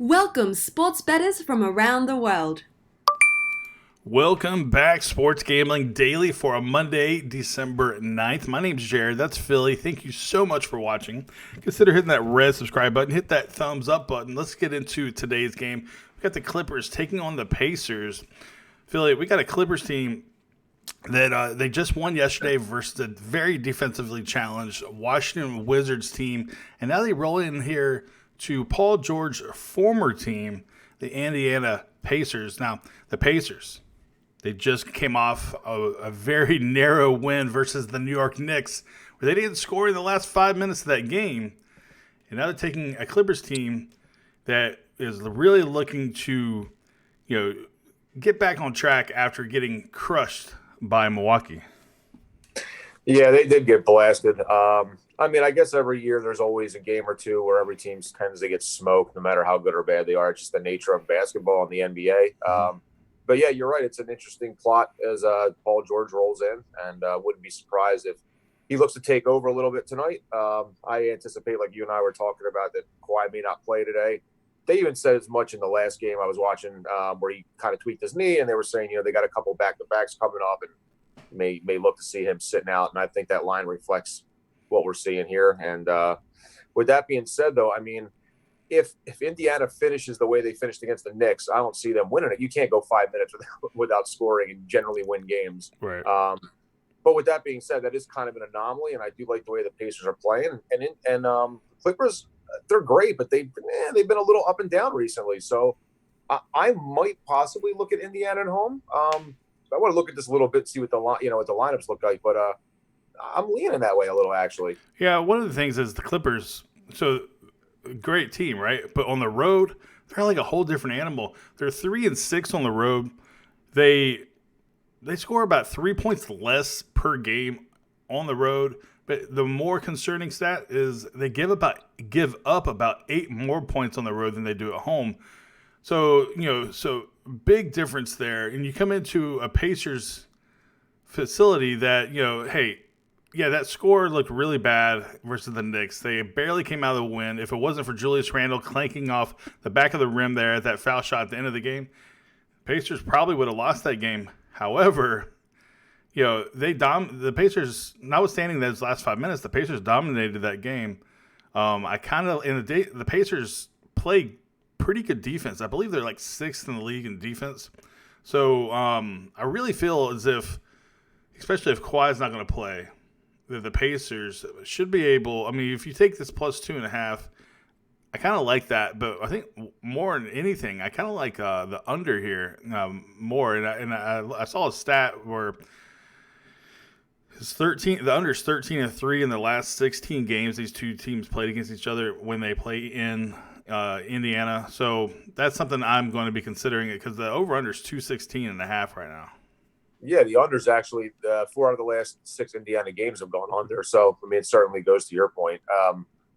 Welcome, sports bettors from around the world. Welcome back, Sports Gambling Daily, for a Monday, December 9th. My name's Jared. That's Philly. Thank you so much for watching. Consider hitting that red subscribe button. Hit that thumbs up button. Let's get into today's game. We got the Clippers taking on the Pacers. Philly, we got a Clippers team that they just won yesterday versus a very defensively challenged Washington Wizards team. And now they roll in here to Paul George's former team, the Indiana Pacers. Now, the Pacers, they just came off a very narrow win versus the New York Knicks, where they didn't score in the last 5 minutes of that game. And now they're taking a Clippers team that is really looking to, get back on track after getting crushed by Milwaukee. Yeah, they did get blasted. I guess every year there's always a game or two where every team tends to get smoked, no matter how good or bad they are. It's just the nature of basketball and the NBA. But yeah, you're right. It's an interesting plot as Paul George rolls in, and wouldn't be surprised if he looks to take over a little bit tonight. I anticipate, like you and I were talking about, that Kawhi may not play today. They even said as much in the last game I was watching, where he kind of tweaked his knee, and they were saying, they got a couple back-to-backs coming up, and may look to see him sitting out. And I think that line reflects what we're seeing here. And with that being said, though, if Indiana finishes the way they finished against the Knicks, I don't see them winning it. You can't go 5 minutes without scoring and generally win games. Right. But with that being said, that is kind of an anomaly, and I do like the way the Pacers are playing. And Clippers, they're great, but they've been a little up and down recently. So I might possibly look at Indiana at home. I want to look at this a little bit, see what the lineups look like, but I'm leaning that way a little, actually. Yeah, one of the things is the Clippers. So great team, right? But on the road, they're like a whole different animal. They're 3-6 on the road. They score about 3 points less per game on the road. But the more concerning stat is they give up about 8 more points on the road than they do at home. So big difference there. And you come into a Pacers facility that, that score looked really bad versus the Knicks. They barely came out of the win. If it wasn't for Julius Randle clanking off the back of the rim there at that foul shot at the end of the game, Pacers probably would have lost that game. However, the Pacers, notwithstanding those last 5 minutes, the Pacers dominated that game. The Pacers play pretty good defense. I believe they're like 6th in the league in defense. So I really feel as if, especially if Kawhi's not going to play, that the Pacers should be able. If you take this plus 2.5, I kind of like that. But I think more than anything, I kind of like the under here more. And I saw a stat where the under is 13-3 in the last 16 games these two teams played against each other when they play in Indiana. So that's something I'm going to be considering it because the over-under is 216.5 right now. Yeah, the under's actually 4 out of the last 6 Indiana games have gone under. So, it certainly goes to your point.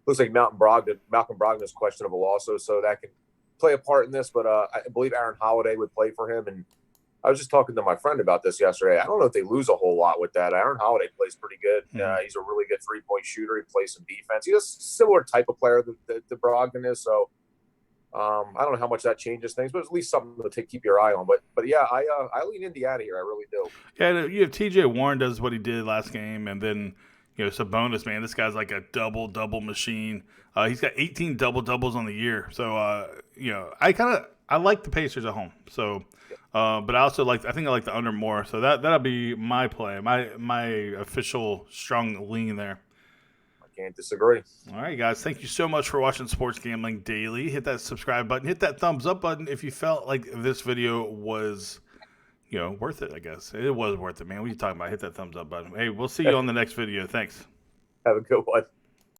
Looks like Malcolm Brogdon is questionable also, so that can play a part in this. But I believe Aaron Holiday would play for him. And I was just talking to my friend about this yesterday. I don't know if they lose a whole lot with that. Aaron Holiday plays pretty good. He's a really good three-point shooter. He plays some defense. He's a similar type of player that Brogdon is. So I don't know how much that changes things, but at least something to keep your eye on. But yeah, I lean Indiana here. I really do. Yeah, you have T.J. Warren does what he did last game, and then Sabonis, man, this guy's like a double machine. He's got 18 doubles on the year. So I like the Pacers at home. So. But I also I think I like the under more. So that'll be my play, my official strong lean there. I can't disagree. All right, guys. Thank you so much for watching Sports Gambling Daily. Hit that subscribe button. Hit that thumbs up button if you felt like this video was, worth it, I guess. It was worth it, man. What are you talking about? Hit that thumbs up button. Hey, we'll see you on the next video. Thanks. Have a good one.